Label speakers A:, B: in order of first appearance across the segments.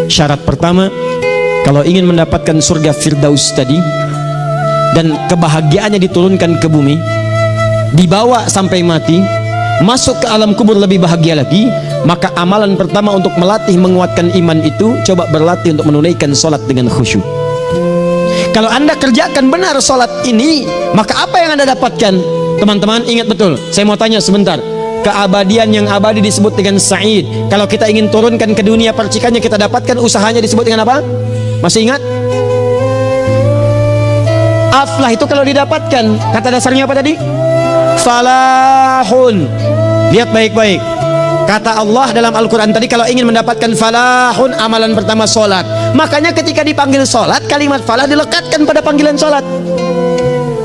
A: Syarat pertama, kalau ingin mendapatkan surga Firdaus tadi dan kebahagiaannya diturunkan ke bumi, dibawa sampai mati, masuk ke alam kubur lebih bahagia lagi, maka amalan pertama untuk melatih menguatkan iman itu, coba berlatih untuk menunaikan sholat dengan khusyuk. Kalau anda kerjakan benar sholat ini, maka apa yang anda dapatkan? Teman-teman ingat betul, saya mau tanya sebentar. Keabadian yang abadi disebut dengan sa'id. Kalau kita ingin turunkan ke dunia percikannya, kita dapatkan usahanya disebut dengan apa? Masih ingat? Aflah itu kalau didapatkan, kata dasarnya apa tadi? Falahun. Lihat baik-baik, kata Allah dalam Al-Quran tadi, kalau ingin mendapatkan falahun, amalan pertama sholat. Makanya ketika dipanggil sholat, kalimat falah dilekatkan pada panggilan sholat.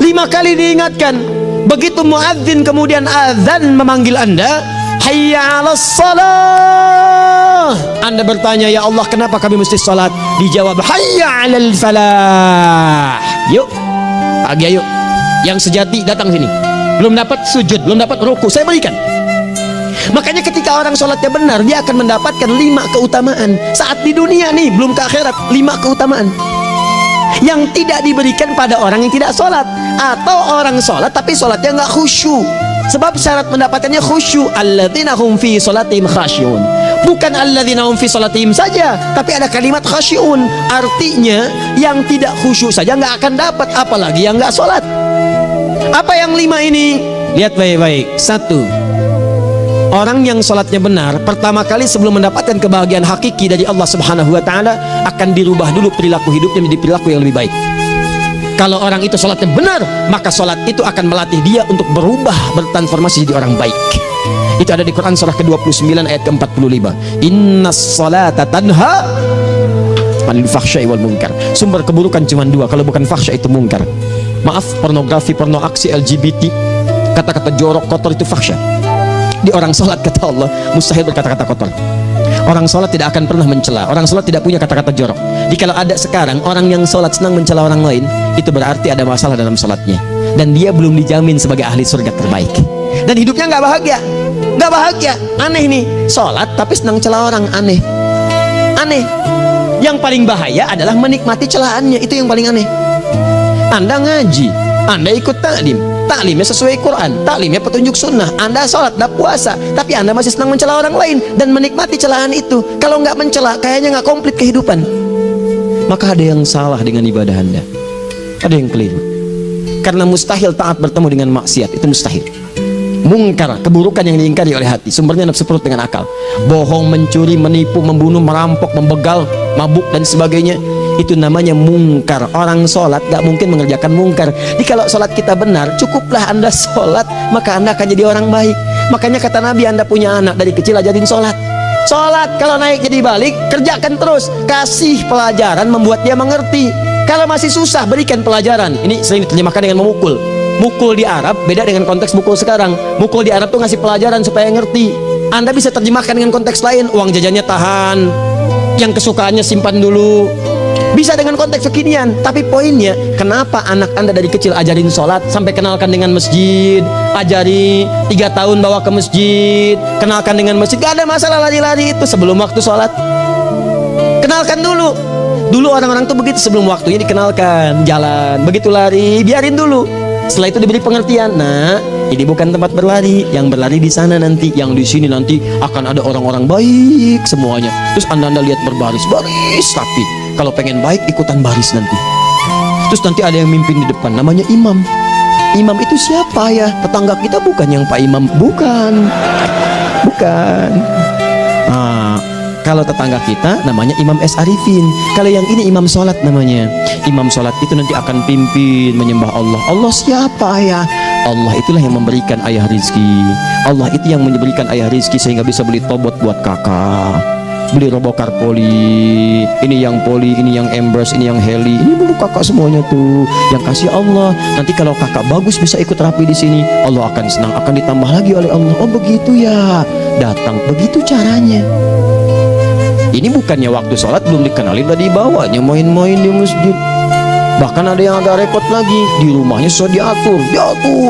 A: 5 kali diingatkan. Begitu muadzin kemudian azan memanggil anda, hayya 'alas shalah, anda bertanya, ya Allah kenapa kami mesti sholat? Dijawab, hayya 'alal falah. Yuk pagi, ayo yang sejati datang sini. Belum dapat sujud, belum dapat ruku, saya berikan. Makanya ketika orang sholatnya benar, dia akan mendapatkan 5 keutamaan. Saat di dunia nih, belum ke akhirat, 5 keutamaan yang tidak diberikan pada orang yang tidak sholat, atau orang sholat tapi sholatnya nggak khusyuk. Sebab syarat mendapatkannya khusyuk, alladzina hum fi sholatihim khasyun. Bukan alladzina hum fi sholatihim saja, tapi ada kalimat khasyun, artinya yang tidak khusyuk saja nggak akan dapat, apalagi yang nggak sholat. Apa yang 5 ini? Lihat baik-baik. 1, orang yang sholatnya benar, pertama kali sebelum mendapatkan kebahagiaan hakiki dari Allah Subhanahu wa Ta'ala, akan dirubah dulu perilaku hidupnya menjadi perilaku yang lebih baik. Kalau orang itu sholatnya benar, maka sholat itu akan melatih dia untuk berubah, bertransformasi jadi orang baik. Itu ada di Quran surah ke-29 ayat ke-45. Innas salata tanha 'anil fahsya'i wal munkar. Sumber keburukan cuma 2, kalau bukan fahsya itu munkar. Maaf, pornografi, porno aksi, LGBT, kata-kata jorok, kotor itu fahsya. Di orang sholat, kata Allah, mustahil berkata-kata kotor. Orang sholat tidak akan pernah mencela. Orang sholat tidak punya kata-kata jorok. Jadi kalau ada sekarang orang yang sholat senang mencela orang lain, itu berarti ada masalah dalam sholatnya, dan dia belum dijamin sebagai ahli surga terbaik, dan hidupnya nggak bahagia. Nggak bahagia, aneh nih. Sholat tapi senang celah orang, aneh. Aneh. Yang paling bahaya adalah menikmati celahannya, itu yang paling aneh. Anda ngaji, Anda ikut taklim, taklimnya sesuai Quran, taklimnya petunjuk sunnah, Anda sholat, Anda puasa, tapi Anda masih senang mencela orang lain dan menikmati celahan itu. Kalau nggak mencela, kayaknya nggak komplit kehidupan. Maka ada yang salah dengan ibadah Anda, ada yang keliru. Karena mustahil taat bertemu dengan maksiat, itu mustahil. Mungkar, keburukan yang diingkari oleh hati, sumbernya nafsu perut dengan akal. Bohong, mencuri, menipu, membunuh, merampok, membegal, mabuk dan sebagainya, itu namanya mungkar. Orang sholat gak mungkin mengerjakan mungkar. Jadi kalau sholat kita benar, cukuplah Anda sholat, maka Anda akan jadi orang baik. Makanya kata Nabi, Anda punya anak, dari kecil ajarin sholat. Sholat kalau naik jadi balik, kerjakan terus. Kasih pelajaran membuat dia mengerti. Kalau masih susah, berikan pelajaran. Ini sering diterjemahkan dengan memukul. Mukul di Arab beda dengan konteks mukul sekarang. Mukul di Arab tuh ngasih pelajaran supaya ngerti. Anda bisa terjemahkan dengan konteks lain. Uang jajannya tahan, yang kesukaannya simpan dulu. Bisa dengan konteks kekinian. Tapi poinnya, kenapa anak Anda dari kecil ajarin sholat, sampai kenalkan dengan masjid, ajari 3 tahun bawa ke masjid, kenalkan dengan masjid. Gak ada masalah lari-lari itu sebelum waktu sholat. Kenalkan dulu. Dulu orang-orang tuh begitu, sebelum waktunya dikenalkan jalan, begitu lari biarin dulu. Setelah itu diberi pengertian. Nah, ini bukan tempat berlari, yang berlari di sana nanti, yang di sini nanti akan ada orang-orang baik semuanya. Terus anda lihat berbaris, baris rapi. Kalau pengen baik, ikutan baris nanti. Terus nanti ada yang mimpin di depan, namanya imam. Imam itu siapa ya? Tetangga kita bukan yang Pak Imam, bukan. Kalau tetangga kita namanya Imam S. Arifin. Kalau yang ini imam sholat namanya. Imam sholat itu nanti akan pimpin menyembah Allah. Allah siapa ya? Allah itulah yang memberikan ayah rizki. Allah itu yang memberikan ayah rizki sehingga bisa beli tobot buat kakak, beli robokar poli, ini yang poli, ini yang embers, ini yang heli, ini dulu kakak semuanya tuh yang kasih Allah. Nanti kalau kakak bagus bisa ikut rapi di sini, Allah akan senang, akan ditambah lagi oleh Allah. Oh begitu ya, datang, begitu caranya. Ini bukannya waktu sholat belum dikenalin tadi bawanya main-main di masjid. Bahkan ada yang agak repot lagi, di rumahnya susah diatur,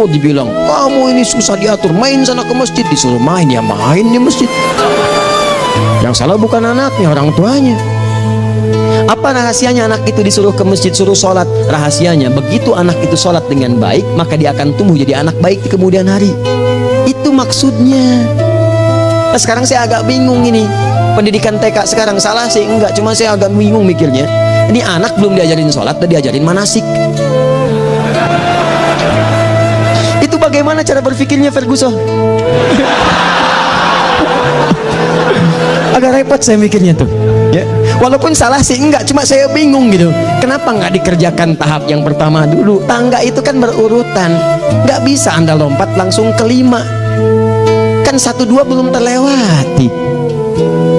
A: dibilang kamu ini susah diatur, main sana ke masjid. Disuruh main, ya main di masjid. Yang salah bukan anaknya, orang tuanya. Apa rahasianya anak itu disuruh ke masjid, suruh sholat? Rahasianya, begitu anak itu sholat dengan baik, maka dia akan tumbuh jadi anak baik di kemudian hari. Itu maksudnya. Nah, sekarang saya agak bingung ini. Pendidikan TK sekarang salah sih? Enggak, cuma saya agak bingung mikirnya. Ini anak belum diajarin sholat, udah diajarin manasik. Itu bagaimana cara berpikirnya Ferguson? Agak repot saya mikirnya tuh, ya. Walaupun salah sih enggak, cuma saya bingung gitu. Kenapa nggak dikerjakan tahap yang pertama dulu? Tangga itu kan berurutan, nggak bisa Anda lompat langsung ke 5. Kan 1, 2 belum terlewati.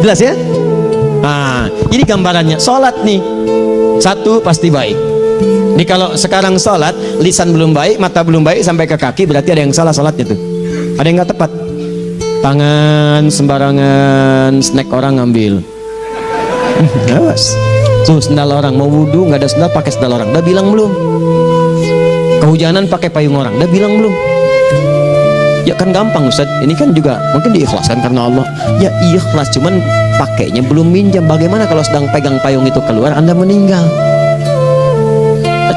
A: Jelas ya? Nah, ini gambarannya. Sholat nih, 1 pasti baik. Ini kalau sekarang sholat, lisan belum baik, mata belum baik, sampai ke kaki, berarti ada yang salah sholatnya tuh. Ada yang nggak tepat. Tangan sembarangan, snack orang ngambil. Awas. Tuh sendal orang, mau wudhu nggak ada sendal, pakai sendal orang. Udah bilang belum? Kehujanan pakai payung orang. Udah bilang belum? Ya kan gampang Ustaz. Ini kan juga mungkin diikhlaskan karena Allah. Ya ikhlas, cuman pakainya belum minjam. Bagaimana kalau sedang pegang payung itu keluar, Anda meninggal?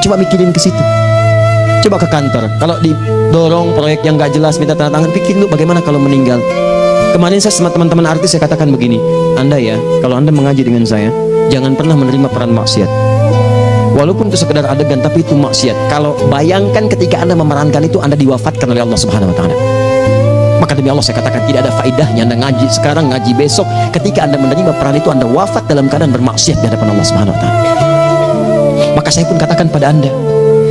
A: Coba mikirin ke situ. Coba ke kantor, kalau didorong proyek yang gak jelas minta tanda tangan, pikir dulu bagaimana kalau meninggal. Kemarin saya sama teman-teman artis saya katakan begini, Anda ya, kalau Anda mengaji dengan saya, jangan pernah menerima peran maksiat. Walaupun itu sekedar adegan, tapi itu maksiat. Kalau bayangkan ketika Anda memerankan itu, Anda diwafatkan oleh Allah Subhanahu Wa Taala. Maka demi Allah saya katakan tidak ada faedahnya Anda ngaji sekarang, ngaji besok. Ketika Anda menerima peran itu, Anda wafat dalam keadaan bermaksiat di hadapan Allah Subhanahu Wa Taala. Maka saya pun katakan pada Anda,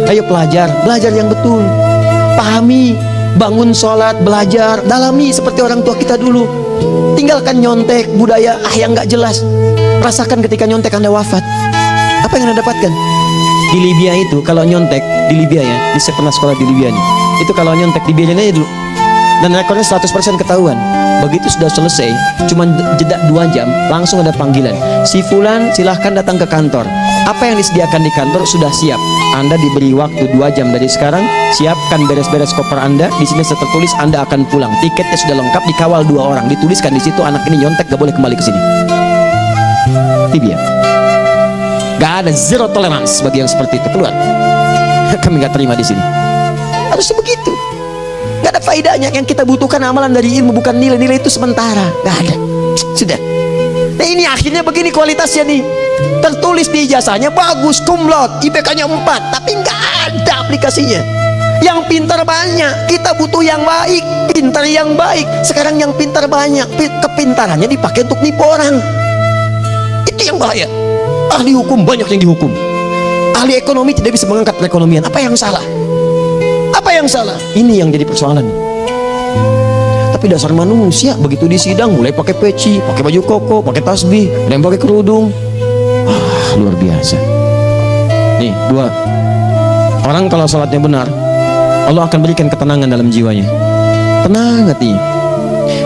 A: ayo belajar yang betul, pahami, bangun sholat, belajar, dalami seperti orang tua kita dulu. Tinggalkan nyontek, budaya yang nggak jelas. Rasakan ketika nyontek Anda wafat, apa yang Anda dapatkan? Di Libya itu kalau nyontek, di Libya ya, saya pernah sekolah di Libya nih, itu kalau nyontek dibiarin aja dulu, dan rekornya 100% ketahuan. Begitu sudah selesai, cuma jeda 2 jam, langsung ada panggilan, si fulan silahkan datang ke kantor. Apa yang disediakan di kantor sudah siap. Anda diberi waktu 2 jam dari sekarang, siapkan beres-beres koper Anda. Di sini tertulis Anda akan pulang, tiketnya sudah lengkap, dikawal 2 orang, dituliskan di situ anak ini nyontek gak boleh kembali ke sini. Libya. Gak ada, zero tolerance bagi yang seperti itu, keluar. Kami gak terima di sini. Harusnya begitu. Gak ada faedahnya. Yang kita butuhkan amalan dari ilmu, bukan nilai-nilai itu sementara. Gak ada. Sudah. Nah ini akhirnya begini kualitasnya nih. Tertulis di ijazahnya bagus, kumlot, IPK-nya 4, tapi nggak ada aplikasinya. Yang pintar banyak, kita butuh yang baik, pintar yang baik. Sekarang yang pintar banyak, kepintarannya dipakai untuk nipu orang. Itu yang bahaya. Ahli hukum banyak yang dihukum, ahli ekonomi tidak bisa mengangkat perekonomian. Apa yang salah? Apa yang salah? Ini yang jadi persoalan. Tapi dasar manusia begitu di sidang mulai pakai peci, pakai baju koko, pakai tasbih, dan pakai kerudung. Luar biasa. Nih 2 orang kalau sholatnya benar, Allah akan berikan ketenangan dalam jiwanya. Tenang hati.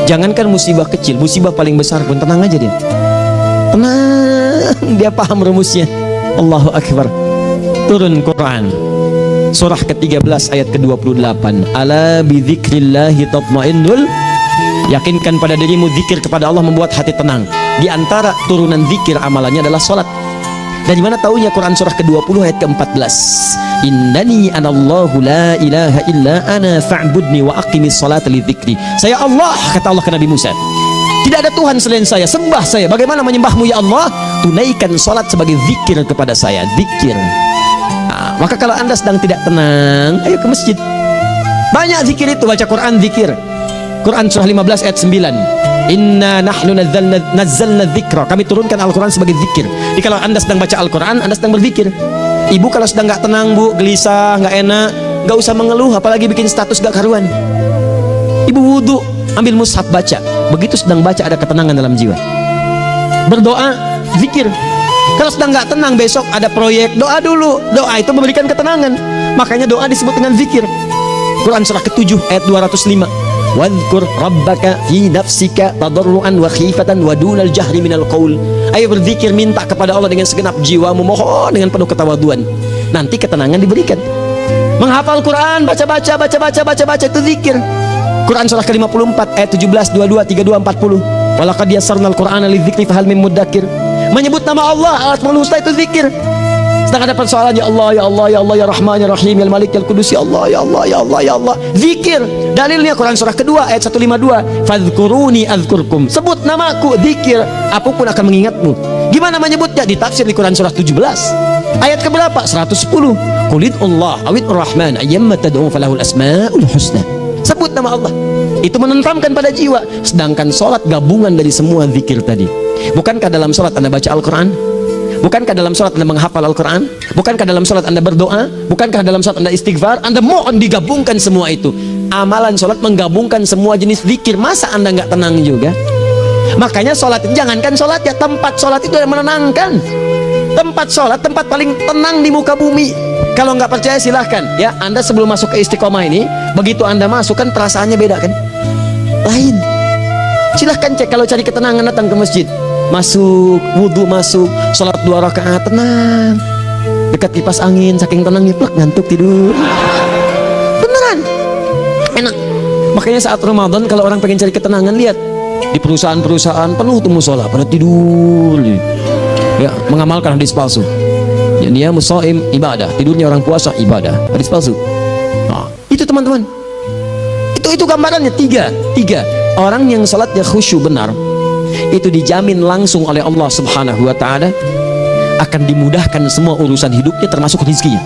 A: Jangankan musibah kecil, musibah paling besar pun tenang aja dia. Tenang, dia paham rumusnya. Allahu Akbar. Turun Quran surah ke-13 ayat ke-28. Ala bidzikrillahi tatmainnul. Yakinkan pada dirimu, zikir kepada Allah membuat hati tenang. Di antara turunan zikir amalannya adalah sholat. Dari mana taunya? Quran surah ke-20 ayat ke-14. Innani anallahu la ilaha illa ana fa'budni wa aqimis salata li dzikri. Saya Allah, kata Allah ke Nabi Musa. Tidak ada Tuhan selain saya, sembah saya. Bagaimana menyembahmu ya Allah? Tunaikan salat sebagai zikir kepada saya, zikir. Nah, maka kalau Anda sedang tidak tenang, ayo ke masjid. Banyak zikir itu, baca Quran zikir. Quran surah 15 ayat 9. Inna nahnu nazzalna dzikra. Kami turunkan Al-Quran sebagai zikir. Jadi kalau Anda sedang baca Al-Quran, Anda sedang berzikir. Ibu kalau sedang nggak tenang, Bu, gelisah, nggak enak, nggak usah mengeluh, apalagi bikin status gak karuan. Ibu wudhu, ambil mushaf baca. Begitu sedang baca ada ketenangan dalam jiwa. Berdoa, zikir. Kalau sedang nggak tenang, besok ada proyek, doa dulu. Doa itu memberikan ketenangan. Makanya doa disebut dengan zikir. Quran surah ke-7 ayat 205. Wadhkur rabbaka fi nafsika tadarruan wa khifatan wa dunal jahri minal qaul. Ayo berzikir, minta kepada Allah dengan segenap jiwamu, mohon dengan penuh ketawaduan. Nanti ketenangan diberikan. Menghafal Quran, baca itu zikir. Quran surah ke-54 ayat 17, 22, 32, 40. Walaqad yassarnal Qur'ana lidzikri fahal mim mudzakir. Menyebut nama Allah Al-Asmaul Husna itu zikir. Sedangkan ada persoalan ya Allah, ya Allah, ya Allah, ya Rahman, ya Rahim, ya Malik, ya Qudus, ya Allah, ya Allah, ya Allah, ya Allah. Zikir. Dalilnya Quran surah kedua ayat 152. Fadhkuruni azkurkum. Sebut namaku, zikir, apapun akan mengingatmu. Gimana menyebutnya? Ditafsir di Quran surah 17. Ayat keberapa? 110. Qulid Allah awid Rahman ayyamma tad'u falahul asmaul husna. Sebut nama Allah. Itu menenteramkan pada jiwa. Sedangkan sholat gabungan dari semua zikir tadi. Bukankah dalam sholat Anda baca Al-Quran? Bukankah dalam sholat Anda menghafal Al-Quran? Bukankah dalam sholat Anda berdoa? Bukankah dalam sholat Anda istighfar? Anda mohon digabungkan semua itu. Amalan sholat menggabungkan semua jenis zikir. Masa Anda nggak tenang juga? Makanya sholat, jangankan sholat ya, tempat sholat itu yang menenangkan. Tempat sholat, tempat paling tenang di muka bumi. Kalau nggak percaya silahkan ya, Anda sebelum masuk ke Istiqomah ini, begitu Anda masuk kan perasaannya beda kan? Lain. Silahkan cek, kalau cari ketenangan datang ke masjid. Masuk, wudhu masuk, sholat 2 rakaat tenang, dekat kipas angin, saking tenangnya plak ngantuk tidur. Beneran enak. Makanya saat Ramadan kalau orang pengen cari ketenangan, lihat di perusahaan-perusahaan penuh tuh musola pada tidur ya, mengamalkan hadis palsu. Ya, dia musoim ibadah, tidurnya orang puasa ibadah, hadis palsu. Nah, itu teman-teman, itu gambarannya. Tiga orang yang sholatnya khusyuk benar, itu dijamin langsung oleh Allah Subhanahu wa Ta'ala akan dimudahkan semua urusan hidupnya, termasuk rezekinya.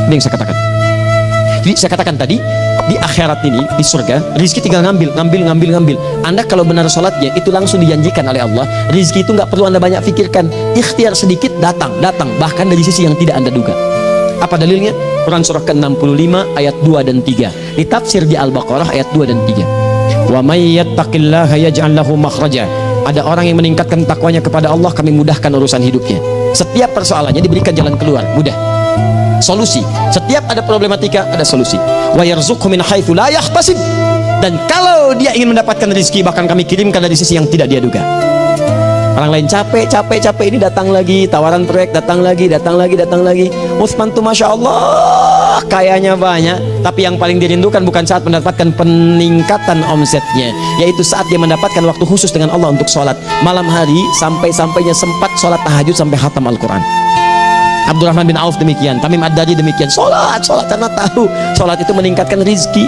A: Ini yang saya katakan. Jadi saya katakan tadi, di akhirat ini, di surga, rezeki tinggal ngambil. Anda kalau benar sholatnya, itu langsung dijanjikan oleh Allah. Rezeki itu nggak perlu Anda banyak pikirkan, ikhtiar sedikit datang, bahkan dari sisi yang tidak Anda duga. Apa dalilnya? Quran surah ke-65 ayat 2 dan 3. Ditafsir di Al-Baqarah ayat 2 dan 3. Wa may yattaqillaha yaj'al lahu makhraja. Ada orang yang meningkatkan takwanya kepada Allah, kami mudahkan urusan hidupnya. Setiap persoalannya diberikan jalan keluar, mudah. Solusi. Setiap ada problematika, ada solusi. Wa yarzuqhu min haitsu la yahtasib. Dan kalau dia ingin mendapatkan rezeki, bahkan kami kirimkan dari sisi yang tidak dia duga. Orang lain capek ini datang lagi, tawaran proyek datang lagi. Utsman tuh Masya Allah kayanya banyak, tapi yang paling dirindukan bukan saat mendapatkan peningkatan omsetnya, yaitu saat dia mendapatkan waktu khusus dengan Allah untuk sholat malam hari, sampai-sampainya sempat sholat tahajud sampai khatam Al-Quran. Abdurrahman bin Auf demikian, Tamim Ad-Dari demikian, sholat karena tahu sholat itu meningkatkan rizki.